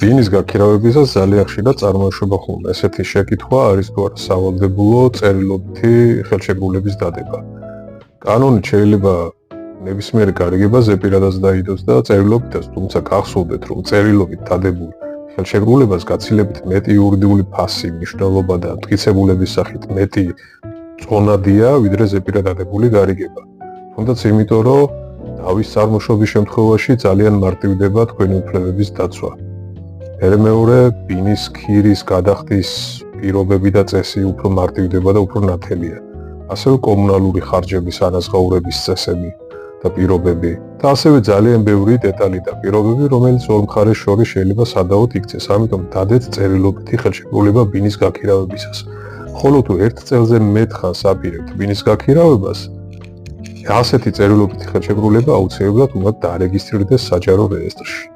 ბინის გაქირავებისას ძალიან ხშირად წარმოიშვება ხოლმე ესეთი შეკითხვა არის თუ არა სავალდებულო წერილობითი ხელშეკრულების დადება. კანონით შეიძლება ნებისმიერ გარიგებას ეპირადაც დაიდოს და წერილობითაც, თუმცა გახსოვდეთ, რომ წერილობით დადებულ ხელშეკრულებას გაცილებით მეტი იურიდიული ფასი, მნიშვნელობა და მტკიცებულების სახით მეტი წონადია, ვიდრე ზეპირად დადებული გარიგება. თუნდაც იმიტომ, რომ დავის წარმოშობის შემთხვევაში ძალიან მარტივდება თქვენი უფლებების დაცვა. მეორე, ბინის ქირის გადახდის პირობები და წესი უფრო მარტივდება და უფრო ნათელია. ასევე კომუნალური ხარჯების ანაზღაურების წესები და პირობები და ასევე ძალიან ბევრი დეტალი და პირობები, რომელიც ორ მხარეს შორის შეიძლება სადავოდ იქცეს. ამიტომ დადეთ წერილობითი ხელშეკრულება ბინის გაქირავებისას. ხოლო თუ ერთ წელზე მეტ ხანს აპირებთ ბინის გაქირავებას, ასეთი წერილობითი ხელშეკრულება აუცილებლად უნდა დარეგისტრირდეს საჯარო რეესტრში.